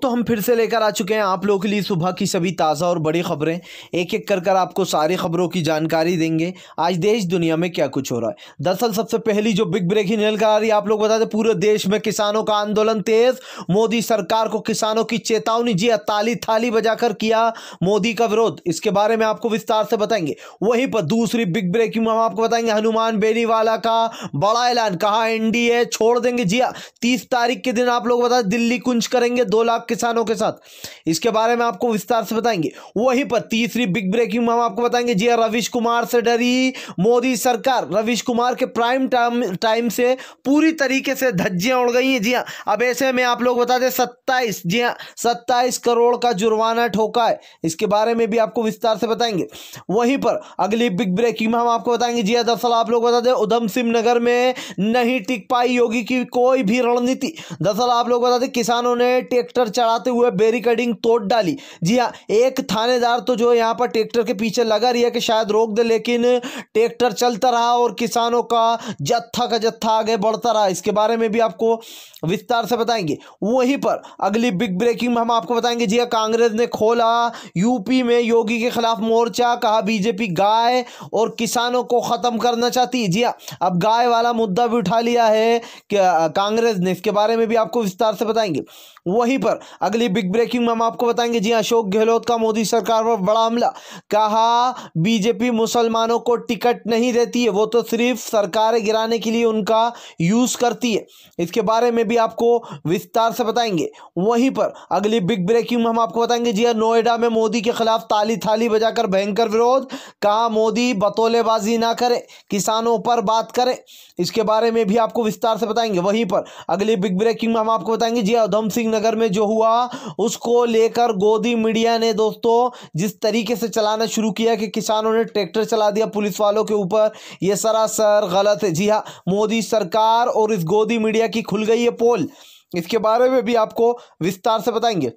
दोस्तों हम फिर से लेकर आ चुके हैं आप लोगों के लिए सुबह की सभी ताज़ा और बड़ी खबरें। एक एक कर आपको सारी खबरों की जानकारी देंगे आज देश दुनिया में क्या कुछ हो रहा है। दरअसल सबसे पहली जो बिग ब्रेकिंग निकल कर आ रही है, आप लोग बता दें पूरे देश में किसानों का आंदोलन तेज। मोदी सरकार को किसानों की चेतावनी। जी ताली थाली बजाकर किया मोदी का विरोध। इसके बारे में आपको विस्तार से बताएंगे। वहीं पर दूसरी बिग ब्रेकिंग हम आपको बताएंगे, हनुमान बेनीवाला का बड़ा ऐलान, कहा एनडीए छोड़ देंगे। जी 30 तारीख के दिन आप लोग बता दिल्ली कुंज करेंगे 2 लाख किसानों के साथ। इसके बारे में आपको विस्तार से बताएंगे। वहीं पर तीसरी बिग ब्रेकिंग हम आपको बताएंगे, जी रविश कुमार से डरी मोदी सरकार। रविश कुमार के प्राइम टाइम से पूरी तरीके से धज्जियां उड़ गई हैं। जी अब ऐसे में आप लोग बता दें 27 करोड़ का जुर्माना ठोका है। इसके बारे में भी आपको विस्तार से बताएंगे। वहीं पर अगली बिग ब्रेकिंग में हम आपको बताएंगे, जी दरअसल आप लोग बता दें उधम सिंह नगर में नहीं टिक पाई योगी की कोई भी रणनीति। दरअसल आप लोग बता दें किसानों ने ट्रैक्टर चढ़ाते हुए बैरिकेडिंग तोड़ डाली। जी हाँ, एक थानेदार तो जो यहाँ पर ट्रैक्टर के पीछे लगा रही है कि शायद रोक दे, लेकिन ट्रैक्टर चलता रहा और किसानों का जत्था आगे बढ़ता रहा। इसके बारे में भी आपको विस्तार से बताएंगे। वहीं पर अगली बिग ब्रेकिंग में हम आपको बताएंगे, जी कांग्रेस ने खोला यूपी में योगी के खिलाफ मोर्चा। कहा बीजेपी गाय और किसानों को खत्म करना चाहती है। जी अब गाय वाला मुद्दा भी उठा लिया है कांग्रेस ने। इसके बारे में भी आपको विस्तार से बताएंगे। वहीं पर अगली बिग ब्रेकिंग में हम आपको बताएंगे, जी अशोक गहलोत का मोदी सरकार पर बड़ा हमला। कहा बीजेपी मुसलमानों को टिकट नहीं देती है, वो तो सिर्फ सरकारें गिराने के लिए उनका यूज करती है। इसके बारे में भी आपको विस्तार से बताएंगे। वहीं पर अगली बिग ब्रेकिंग में हम आपको बताएंगे, जी नोएडा में मोदी के खिलाफ ताली थाली बजाकर भयंकर विरोध। कहा मोदी बतौलेबाजी ना करे, किसानों पर बात करे। इसके बारे में भी आपको विस्तार से बताएंगे। वहीं पर अगली बिग ब्रेकिंग में हम आपको बताएंगे, जी उधम सिंह नगर में जो हुआ उसको लेकर गोदी मीडिया ने दोस्तों जिस तरीके से चलाना शुरू किया कि किसानों ने ट्रैक्टर चला दिया पुलिस वालों के ऊपर, यह सरासर गलत है। जी हाँ, मोदी सरकार और इस गोदी मीडिया की खुल गई है पोल। इसके बारे में भी आपको विस्तार से बताएंगे।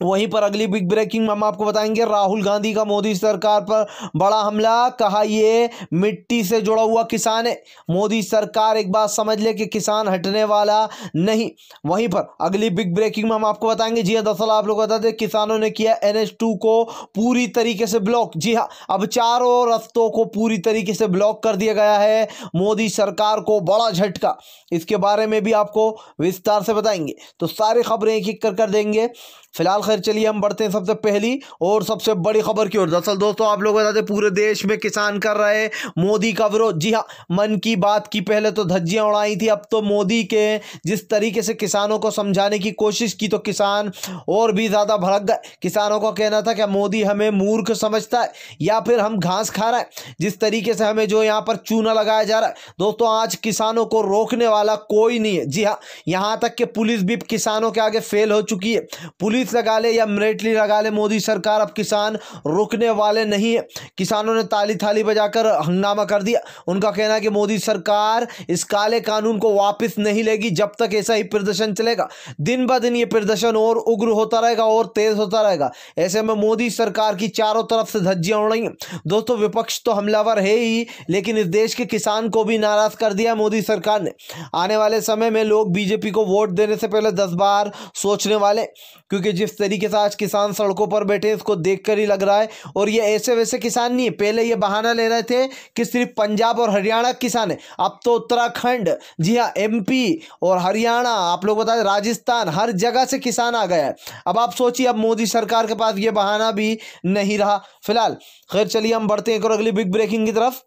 वहीं पर अगली बिग ब्रेकिंग में हम आपको बताएंगे, राहुल गांधी का मोदी सरकार पर बड़ा हमला। कहा ये मिट्टी से जुड़ा हुआ किसान है, मोदी सरकार एक बात समझ ले कि किसान हटने वाला नहीं। वहीं पर अगली बिग ब्रेकिंग में हम आपको बताएंगे, जी दरअसल आप लोग बता दें किसानों ने किया NH2 को पूरी तरीके से ब्लॉक। जी हाँ, अब चारों रास्तों को पूरी तरीके से ब्लॉक कर दिया गया है। मोदी सरकार को बड़ा झटका। इसके बारे में भी आपको विस्तार से बताएंगे। तो सारी खबरें एक एक कर देंगे। फिलहाल खैर चलिए हम बढ़ते हैं सबसे पहली और सबसे बड़ी खबर की ओर। दरअसल दोस्तों आप लोग बताते पूरे देश में किसान कर रहे मोदी का विरोध। जी हाँ, मन की बात की पहले तो धज्जियां उड़ाई थी, अब तो मोदी के जिस तरीके से किसानों को समझाने की कोशिश की तो किसान और भी ज्यादा भड़क गए। किसानों का कहना था कि मोदी हमें मूर्ख समझता है या फिर हम घास खा रहे हैं, जिस तरीके से हमें जो यहाँ पर चूना लगाया जा रहा है। दोस्तों आज किसानों को रोकने वाला कोई नहीं है। जी हाँ, यहाँ तक कि पुलिस भी किसानों के आगे फेल हो चुकी है। पुलिस लगा ले या मिलिट्री लगा ले, मोदी सरकार अब किसान रुकने वाले नहीं है। किसानों ने ताली थाली बजाकर हंगामा कर दिया। उनका कहना है कि मोदी सरकार इस काले कानून को वापस नहीं लेगी जब तक ऐसा ही प्रदर्शन चलेगा। दिन ब दिन ये प्रदर्शन और उग्र होता रहेगा और तेज होता रहेगा। ऐसे में मोदी सरकार की चारों तरफ से धज्जियां उड़ रही हैं। दोस्तों विपक्ष तो हमलावर है ही, लेकिन इस देश के किसान को भी नाराज कर दिया मोदी सरकार ने। आने वाले समय में लोग बीजेपी को वोट देने से पहले 10 बार सोचने वाले, क्योंकि जिस तरीके से आज किसान सड़कों पर बैठे इसको देखकर ही लग रहा है। और ये ऐसे वैसे किसान नहीं है। पहले ये बहाना ले रहे थे कि सिर्फ पंजाब और हरियाणा किसान है, अब तो उत्तराखंड, जी हाँ MP और हरियाणा, आप लोग बता दें राजस्थान, हर जगह से किसान आ गया है। अब आप सोचिए अब मोदी सरकार के पास ये बहाना भी नहीं रहा। फिलहाल खैर चलिए हम बढ़ते हैं अगली बिग ब्रेकिंग की तरफ।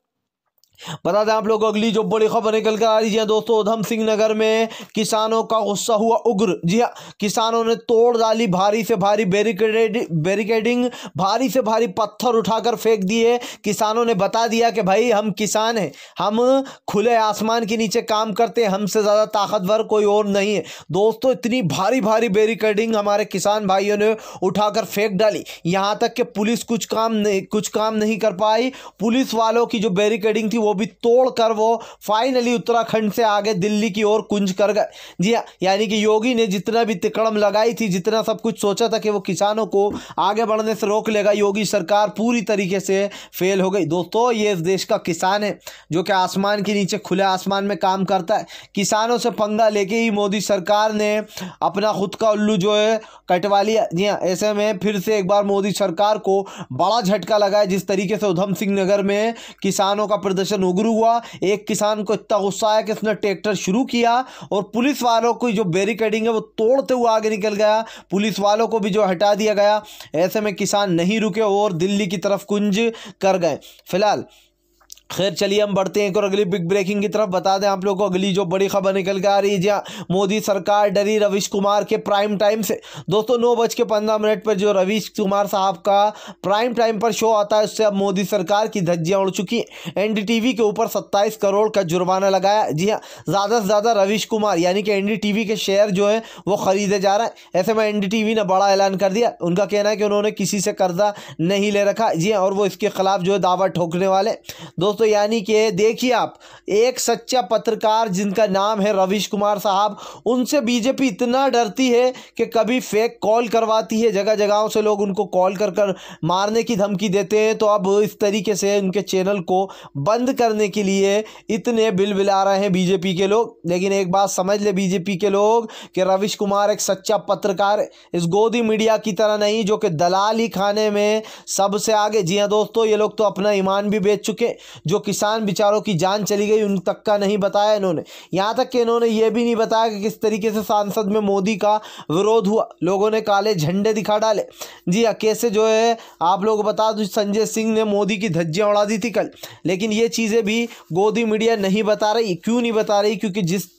बता दें आप लोग अगली जो बड़ी खबर निकल कर आ रही है दोस्तों, उधम सिंह नगर में किसानों का गुस्सा हुआ उग्र। जी हाँ, किसानों ने तोड़ डाली भारी से भारी बैरिकेडिंग, भारी से भारी पत्थर उठाकर फेंक दिए। किसानों ने बता दिया कि भाई हम किसान हैं, हम खुले आसमान के नीचे काम करते हैं, हमसे ज़्यादा ताकतवर कोई और नहीं है। दोस्तों इतनी भारी भारी बैरिकेडिंग हमारे किसान भाइयों ने उठाकर फेंक डाली, यहाँ तक कि पुलिस कुछ काम नहीं कर पाई। पुलिस वालों की जो बैरिकेडिंग थी वो को भी तोड़कर वो फाइनली उत्तराखंड से आगे दिल्ली की ओर कुंज कर गए। जी हाँ, यानी कि योगी ने जितना भी तिकड़म लगाई थी, जितना सब कुछ सोचा था कि वो किसानों को आगे बढ़ने से रोक लेगा, योगी सरकार पूरी तरीके से फेल हो गई। दोस्तों, ये इस देश का किसान है जो कि आसमान के नीचे खुले आसमान में काम करता है। किसानों से पंगा लेके ही मोदी सरकार ने अपना खुद का उल्लू जो है कटवा लिया। जी हाँ, ऐसे में फिर से एक बार मोदी सरकार को बड़ा झटका लगा है। जिस तरीके से उधम सिंह नगर में किसानों का प्रदर्शन उग्र हुआ, एक किसान को इतना गुस्सा आया कि उसने ट्रैक्टर शुरू किया और पुलिस वालों को जो बैरिकेडिंग है वो तोड़ते हुए आगे निकल गया, पुलिस वालों को भी जो हटा दिया गया। ऐसे में किसान नहीं रुके और दिल्ली की तरफ कुंज कर गए। फिलहाल खैर चलिए हम बढ़ते हैं एक और अगली बिग ब्रेकिंग की तरफ। बता दें आप लोगों को अगली जो बड़ी खबर निकल के आ रही है, जहाँ मोदी सरकार डरी रवीश कुमार के प्राइम टाइम से। दोस्तों 9:15 पर जो रवीश कुमार साहब का प्राइम टाइम पर शो आता है, उससे अब मोदी सरकार की धज्जियां उड़ चुकी हैं। एनडीटीवी के ऊपर 27 करोड़ का जुर्माना लगाया। जी हाँ, ज़्यादा से ज़्यादा रवीश कुमार यानी कि एनडीटीवी के शेयर जो है वो खरीदे जा रहे हैं। ऐसे में एनडीटीवी ने बड़ा ऐलान कर दिया। उनका कहना है कि उन्होंने किसी से कर्जा नहीं ले रखा। जी हाँ, और वो इसके खिलाफ जो है दावा ठोकने वाले। दोस्तों यानी कि देखिए आप, एक सच्चा पत्रकार जिनका नाम है रवीश कुमार साहब, उनसे बीजेपी इतना डरती है कि कभी फेक कॉल करवाती है। जगह जगहों से लोग उनको कॉल कर कर मारने की धमकी देते हैं। तो अब इस तरीके से उनके चैनल को बंद करने के लिए इतने बिल बिला रहे हैं बीजेपी के लोग। लेकिन एक बात समझ ले बीजेपी के लोग कि रवीश कुमार एक सच्चा पत्रकार है, इस गोदी मीडिया की तरह नहीं जो कि दलाली खाने में सबसे आगे। जी हाँ दोस्तों, ये लोग तो अपना ईमान भी बेच चुके। जो किसान बेचारों की जान चली गई उन तक का नहीं बताया इन्होंने। यहाँ तक कि इन्होंने ये भी नहीं बताया कि किस तरीके से सांसद में मोदी का विरोध हुआ, लोगों ने काले झंडे दिखा डाले। जी हाँ, कैसे जो है आप लोग बता दो, संजय सिंह ने मोदी की धज्जियां उड़ा दी थी कल। लेकिन ये चीज़ें भी गोदी मीडिया नहीं बता रही। क्यों नहीं बता रही? क्योंकि जिस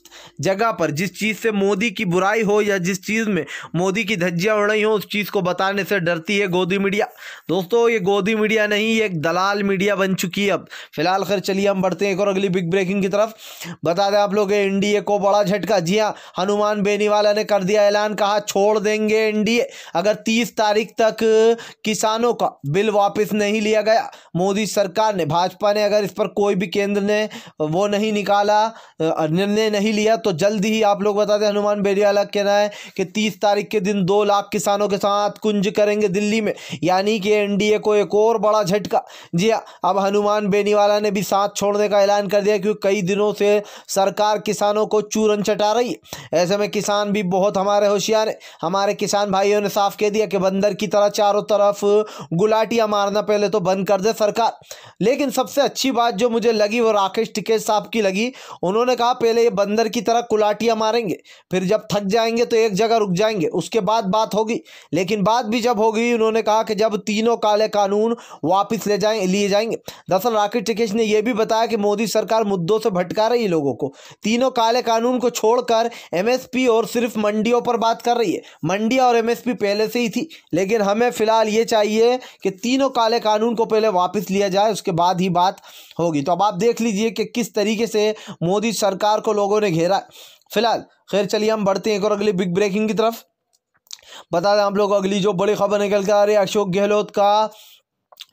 जगह पर जिस चीज़ से मोदी की बुराई हो या जिस चीज़ में मोदी की धज्जियां उड़ रही हो, उस चीज़ को बताने से डरती है गोदी मीडिया। दोस्तों ये गोदी मीडिया नहीं, ये एक दलाल मीडिया बन चुकी है अब। फिलहाल खैर चलिए हम बढ़ते हैं एक और अगली बिग ब्रेकिंग की तरफ। बता दें आप लोग एनडीए को बड़ा झटका। जी हाँ, हनुमान बेनीवाला ने कर दिया ऐलान, कहा छोड़ देंगे एनडीए अगर 30 तारीख तक किसानों का बिल वापस नहीं लिया गया। मोदी सरकार ने, भाजपा ने अगर इस पर कोई भी केंद्र ने वो नहीं निकाला, निर्णय नहीं लिया, तो जल्दी ही आप लोग बता दें हनुमान बेनीवाला कहना है कि 30 तारीख के दिन 2 लाख किसानों के साथ कुंज करेंगे दिल्ली में। यानी कि एनडीए को एक और बड़ा झटका। जी हाँ, अब हनुमान बेनीवाला ने भी साथ छोड़ने का ऐलान कर दिया क्योंकि कई दिनों से सरकार किसानों को चूरन चटा रही है। ऐसे में किसान भी बहुत हमारे होशियार है। हमारे किसान भाइयों ने साफ कह दिया कि बंदर की तरह चारों तरफ गुलाटियां मारना पहले तो बंद कर दे सरकार। लेकिन सबसे अच्छी बात जो मुझे लगी वो राकेश टिकैत साहब की लगी। उन्होंने कहा पहले ये बंदर की तरह कुलाटियां मारेंगे, फिर जब थक जाएंगे तो एक जगह रुक जाएंगे, उसके बाद बात होगी। लेकिन बात भी जब होगी, उन्होंने कहा कि जब तीनों काले कानून वापस लिए जाएंगे। दरअसल राकेश टिकैत ने यह भी बताया कि मोदी सरकार मुद्दों से भटका रही है लोगों को। तीनों काले कानून को छोड़कर एमएसपी और सिर्फ मंडियों पर बात कर रही है। मंडियां और एमएसपी पहले से ही थी, लेकिन हमें फिलहाल ये चाहिए कि तीनों काले कानून को पहले वापस लिया जाए, उसके बाद ही बात होगी। तो अब आप देख लीजिए कि किस तरीके से मोदी सरकार को लोगों ने घेरा। फिलहाल खैर चलिए हम बढ़ते हैं एक और अगली बिग ब्रेकिंग की तरफ। बता दें आप लोग अगली जो बड़ी खबर निकल के आ रही है, अशोक गहलोत का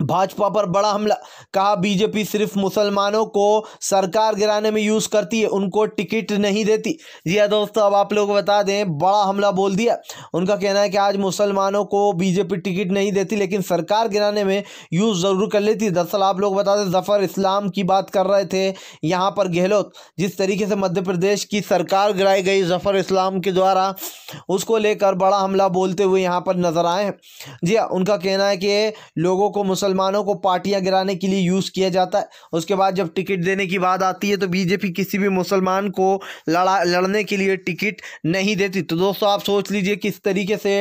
भाजपा पर बड़ा हमला। कहा बीजेपी सिर्फ मुसलमानों को सरकार गिराने में यूज करती है, उनको टिकट नहीं देती। जी हाँ दोस्तों, अब आप लोग बता दें बड़ा हमला बोल दिया। उनका कहना है कि आज मुसलमानों को बीजेपी टिकट नहीं देती लेकिन सरकार गिराने में यूज जरूर कर लेती। दरअसल आप लोग बता दें जफर इस्लाम की बात कर रहे थे यहाँ पर गहलोत। जिस तरीके से मध्य प्रदेश की सरकार गिराई गई जफर इस्लाम के द्वारा, उसको लेकर बड़ा हमला बोलते हुए यहाँ पर नजर आए हैं। जी हाँ, उनका कहना है कि लोगों को मुसलमानों को पार्टियां गिराने के लिए यूज़ किया जाता है, उसके बाद जब टिकट देने की बात आती है तो बीजेपी किसी भी मुसलमान को लड़ने के लिए टिकट नहीं देती। तो दोस्तों आप सोच लीजिए किस तरीके से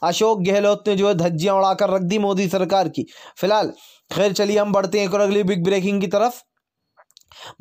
अशोक गहलोत ने जो है धज्जियां उड़ाकर रख दी मोदी सरकार की। फिलहाल खैर चलिए हम बढ़ते हैं एक और अगली बिग ब्रेकिंग की तरफ।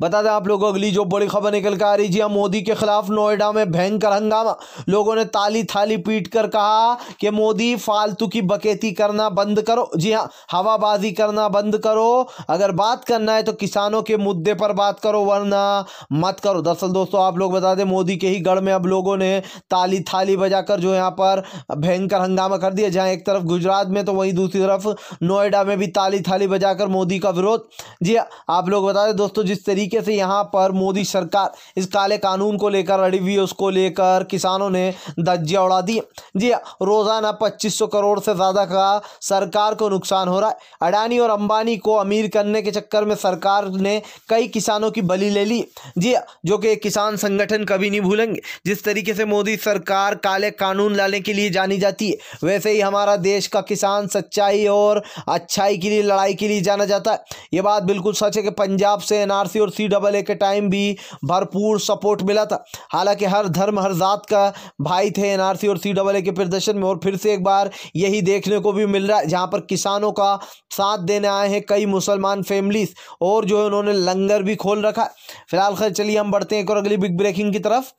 बता दें आप लोगों को अगली जो बड़ी खबर निकल कर आ रही है, मोदी के खिलाफ नोएडा में भयंकर हंगामा। लोगों ने ताली थाली पीट कर कहा कि मोदी फालतू की बकेती करना बंद करो। जी हाँ, हवाबाजी करना बंद करो। अगर बात करना है तो किसानों के मुद्दे पर बात करो, वरना मत करो। दरअसल दोस्तों आप लोग बता दें मोदी के ही गढ़ में अब लोगों ने ताली थाली बजाकर जो यहाँ पर भयंकर हंगामा कर दिया। जहाँ एक तरफ गुजरात में तो वहीं दूसरी तरफ नोएडा में भी ताली थाली बजाकर मोदी का विरोध। जी हाँ, आप लोग बता दें दोस्तों जिस जिस तरीके से यहाँ पर मोदी सरकार इस काले कानून को लेकर अड़ी हुई है, उसको लेकर किसानों ने धज्जियां उड़ा दी। जी हाँ, रोजाना 2500 करोड़ से ज़्यादा का सरकार को नुकसान हो रहा है। अडानी और अंबानी को अमीर करने के चक्कर में सरकार ने कई किसानों की बलि ले ली। जी हाँ, जो कि किसान संगठन कभी नहीं भूलेंगे। जिस तरीके से मोदी सरकार काले कानून लाने के लिए जानी जाती है, वैसे ही हमारा देश का किसान सच्चाई और अच्छाई के लिए, लड़ाई के लिए जाना जाता है। ये बात बिल्कुल सच है कि पंजाब से एनआरसी और सीएए के टाइम भी भरपूर सपोर्ट मिला था। हालांकि हर धर्म हर जात का भाई थे एनआरसी और सीएए के प्रदर्शन में, और फिर से एक बार यही देखने को भी मिल रहा है, जहां पर किसानों का साथ देने आए हैं कई मुसलमान फैमिलीज, और जो है उन्होंने लंगर भी खोल रखा। फिलहाल खैर चलिए हम बढ़ते हैं एक और अगली बिग ब्रेकिंग की तरफ।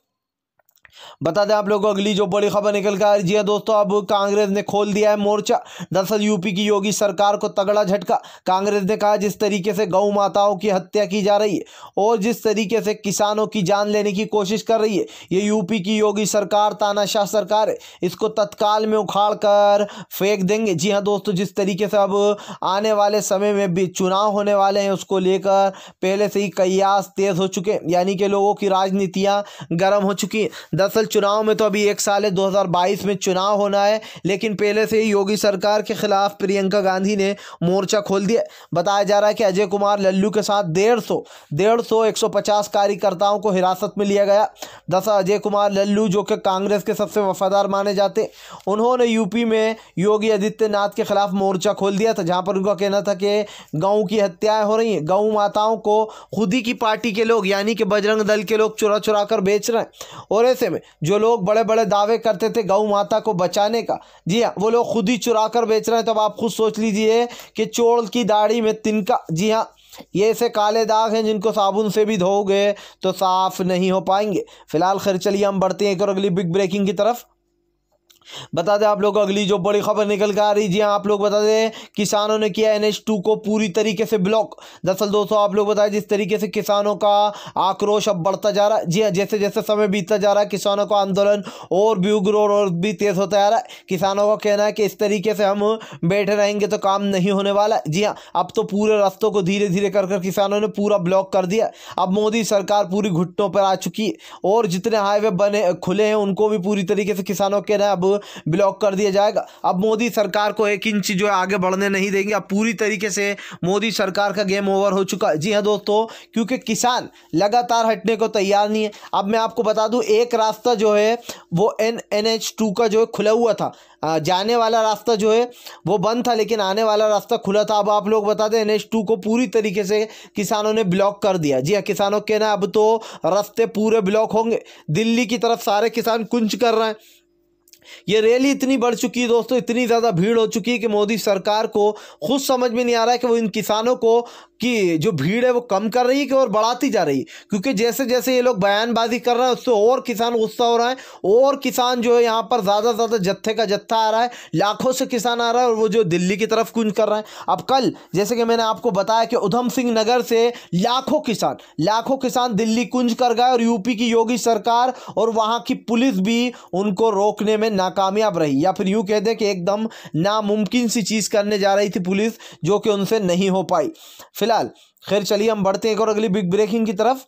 बता दें आप लोगों को अगली जो बड़ी खबर निकल कर आ रही है दोस्तों, अब कांग्रेस ने खोल दिया है मोर्चा। दरअसल यूपी की योगी सरकार को तगड़ा झटका। कांग्रेस ने कहा जिस तरीके से गौ माताओं की हत्या की जा रही है और जिस तरीके से किसानों की जान लेने की कोशिश कर रही है, ये यूपी की योगी सरकार तानाशाह सरकार है, इसको तत्काल में उखाड़ कर फेंक देंगे। जी हाँ दोस्तों, जिस तरीके से अब आने वाले समय में भी चुनाव होने वाले हैं, उसको लेकर पहले से ही कयास तेज हो चुके हैं, यानी कि लोगों की राजनीतियां गर्म हो चुकी हैं। दरअसल चुनाव में तो अभी एक साल है, 2022 में चुनाव होना है, लेकिन पहले से ही योगी सरकार के खिलाफ प्रियंका गांधी ने मोर्चा खोल दिया। बताया जा रहा है कि अजय कुमार लल्लू के साथ 150 कार्यकर्ताओं को हिरासत में लिया गया। दरअसल अजय कुमार लल्लू जो कि कांग्रेस के सबसे वफादार माने जाते, उन्होंने यूपी में योगी आदित्यनाथ के खिलाफ मोर्चा खोल दिया था, जहां पर उनका कहना था कि गौ की हत्याएं हो रही हैं, गौ माताओं को खुद ही की पार्टी के लोग यानी कि बजरंग दल के लोग चुरा चुरा कर बेच रहे हैं। और ऐसे में जो लोग बड़े बड़े दावे करते थे गौ माता को बचाने का, जी हाँ, वो लोग खुद ही चुरा कर बेच रहे हैं। तो अब आप खुद सोच लीजिए कि चोर की दाढ़ी में तिनका। जी हाँ, ये ऐसे काले दाग हैं जिनको साबुन से भी धोओगे तो साफ नहीं हो पाएंगे। फिलहाल खैर चलिए हम बढ़ते हैं एक और अगली बिग ब्रेकिंग की तरफ। बता दें आप लोग अगली जो बड़ी खबर निकल कर आ रही, जी हाँ, आप लोग बता दें किसानों ने किया NH2 को पूरी तरीके से ब्लॉक। दरअसल दोस्तों आप लोग बताएं जिस तरीके से किसानों का आक्रोश अब बढ़ता जा रहा है, जी हाँ, जैसे जैसे समय बीतता जा रहा है किसानों का आंदोलन और भी उग्र और भी तेज होता जा रहा है। किसानों का कहना है कि इस तरीके से हम बैठे रहेंगे तो काम नहीं होने वाला। जी हाँ, अब तो पूरे रास्तों को धीरे धीरे कर किसानों ने पूरा ब्लॉक कर दिया। अब मोदी सरकार पूरी घुटनों पर आ चुकी है, और जितने हाईवे बने खुले हैं उनको भी पूरी तरीके से किसानों के कहना है अब ब्लॉक कर दिया जाएगा। अब मोदी सरकार को एक इंच जो है आगे बढ़ने नहीं देंगे। अब पूरी तरीके से मोदी सरकार का गेम ओवर हो चुका है। जी हाँ दोस्तों, क्योंकि किसान लगातार हटने को तैयार नहीं है। अब मैं आपको बता दूं, एक रास्ता जो है वो NH2 का जो है खुला हुआ था, जाने वाला रास्ता जो है वो बंद था, लेकिन आने वाला रास्ता खुला था। अब आप लोग बता दें NH2 को पूरी तरीके से किसानों ने ब्लॉक कर दिया। जी हाँ, किसानों के ना अब तो रास्ते पूरे ब्लॉक होंगे। दिल्ली की तरफ सारे किसान कूच कर रहे हैं। ये रैली इतनी बढ़ चुकी है दोस्तों, इतनी ज़्यादा भीड़ हो चुकी है कि मोदी सरकार को खुद समझ में नहीं आ रहा है कि वो इन किसानों को की जो भीड़ है वो कम कर रही है कि और बढ़ाती जा रही है। क्योंकि जैसे जैसे ये लोग बयानबाजी कर रहे हैं उससे और किसान गुस्सा हो रहा है, और किसान जो है यहाँ पर ज़्यादा से ज़्यादा जत्थे का जत्था आ रहा है, लाखों से किसान आ रहा है, और वो जो दिल्ली की तरफ कूच कर रहे हैं। अब कल जैसे कि मैंने आपको बताया कि उधम सिंह नगर से लाखों किसान दिल्ली कूच कर गए, और यूपी की योगी सरकार और वहाँ की पुलिस भी उनको रोकने में नाकामयाब रही, या फिर यूं कह दें कि एकदम नामुमकिन सी चीज करने जा रही थी पुलिस, जो कि उनसे नहीं हो पाई। फिलहाल खैर चलिए हम बढ़ते हैं और अगली बिग ब्रेकिंग की तरफ।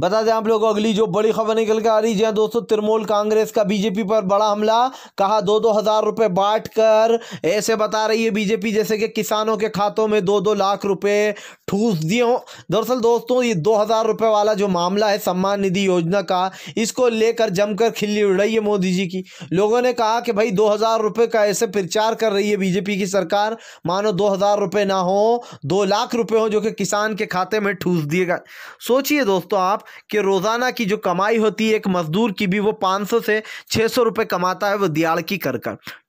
बता दें आप लोगों को अगली जो बड़ी खबर निकल के आ रही है दोस्तों, तृणमूल कांग्रेस का बीजेपी पर बड़ा हमला। कहा 2-2 हज़ार रुपए बांट कर, ऐसे बता रही है बीजेपी जैसे कि किसानों के खातों में 2-2 लाख रुपए ठूस दिए हों। दरअसल दोस्तों ये 2,000 रुपए वाला जो मामला है सम्मान निधि योजना का, इसको लेकर जमकर खिल्ली उड़ रही है मोदी जी की। लोगों ने कहा कि भाई 2,000 रुपए का ऐसे प्रचार कर रही है बीजेपी की सरकार, मानो 2,000 रुपए ना हो, 2 लाख रुपए हो जो कि किसान के खाते में ठूस दिए गए। सोचिए दोस्तों आप कि रोजाना की जो कमाई होती है एक मजदूर की भी, वो 500 से 600 रुपए कमाता है वो दिहाड़ की कर,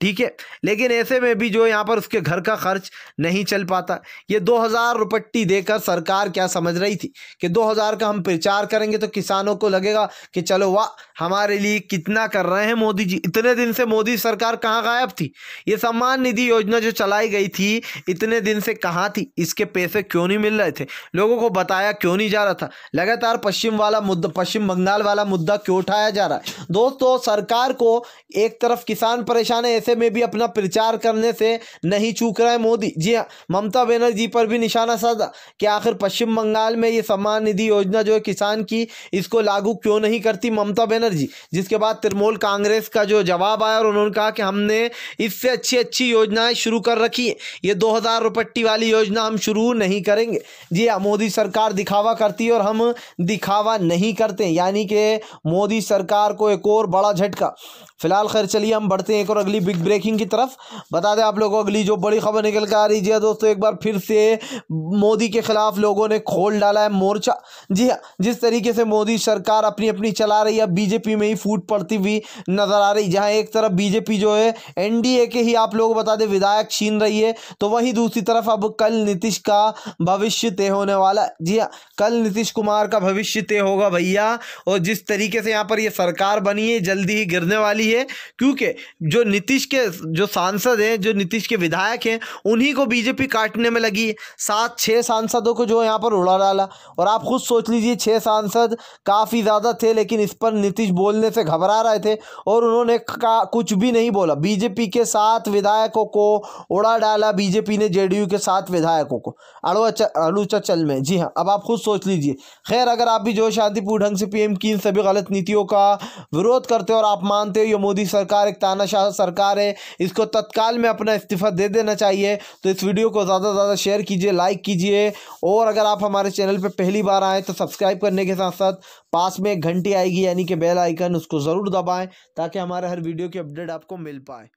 ठीक है, लेकिन ऐसे में भी जो यहाँ पर उसके घर का खर्च नहीं चल पाता। ये 2,000 रुपट्टी देकर सरकार क्या समझ रही थी कि 2,000 का हम प्रचार करेंगे तो किसानों को लगेगा कि चलो वाह हमारे लिए कितना कर रहे हैं मोदी जी। इतने दिन से मोदी सरकार कहाँ गायब थी? ये सम्मान निधि योजना जो चलाई गई थी इतने दिन से कहाँ थी? इसके पैसे क्यों नहीं मिल रहे थे? लोगों को बताया क्यों नहीं जा रहा था? लगातार पश्चिम बंगाल वाला मुद्दा क्यों उठाया जा रहा है। दोस्तों, सरकार को एक तरफ किसान परेशान है, ऐसे में भी अपना प्रचार करने से नहीं चूक रहा है मोदी। जी हाँ, ममता बनर्जी पर भी निशाना साधा कि आखिर पश्चिम बंगाल में ये सम्मान निधि योजना जो है किसान की, इसको लागू क्यों नहीं करती ममता बनर्जी। जिसके बाद तृणमूल कांग्रेस का जो जवाब आया और उन्होंने कहा कि हमने इससे अच्छी अच्छी योजनाएं शुरू कर रखी है, ये 2000 रुपट्टी वाली योजना हम शुरू नहीं करेंगे। जी हाँ, मोदी सरकार दिखावा करती है और हम दिखावा नहीं करते, यानी कि मोदी सरकार को एक और बड़ा झटका। फिलहाल खैर चलिए हम बढ़ते हैं एक और अगली बिग ब्रेकिंग की तरफ। बता दें आप लोगों को अगली जो बड़ी खबर निकल कर आ रही है दोस्तों, एक बार फिर से मोदी के खिलाफ लोगों ने खोल डाला है मोर्चा। जी हाँ, जिस तरीके से मोदी सरकार अपनी अपनी चला रही है, बीजेपी में ही फूट पड़ती हुई नजर आ रही। जहां एक तरफ बीजेपी जो है एनडीए के ही आप लोग बता दें विधायक छीन रही है, तो वहीं दूसरी तरफ अब कल नीतीश का भविष्य तय होने वाला है। जी हाँ, कल नीतीश कुमार का भविष्य तय होगा भैया। और जिस तरीके से यहाँ पर ये सरकार बनी है जल्दी ही गिरने वाली है, क्योंकि जो नीतीश के जो सांसद हैं, जो नीतीश के विधायक हैं, उन्हीं को बीजेपी काटने में लगी है। 7-6 सांसदों को जो यहाँ पर उड़ा डाला। और आप खुद सोच लीजिए, 6 सांसद काफ़ी ज़्यादा थे, लेकिन इस पर नीतीश बोलने से घबरा रहे थे और उन्होंने कुछ भी नहीं बोला। बीजेपी के 7 विधायकों को उड़ा डाला, बीजेपी ने जेडीयू के 7 विधायकों को अड़ूचा चल में। जी हाँ, अब आप खुद सोच लीजिए। खैर, अगर आप भी जो शांतिपूर्ण ढंग से पीएम की इन सभी गलत नीतियों का विरोध करते हो और आप मानते हो ये मोदी सरकार एक तानाशाह सरकार है, इसको तत्काल में अपना इस्तीफा दे देना चाहिए, तो इस वीडियो को ज़्यादा से ज़्यादा शेयर कीजिए, लाइक कीजिए। और अगर आप हमारे चैनल पर पहली बार आए तो सब्सक्राइब करने के साथ साथ पास में एक घंटी आएगी यानी कि बेल आइकन, उसको ज़रूर दबाएं ताकि हमारे हर वीडियो की अपडेट आपको मिल पाए।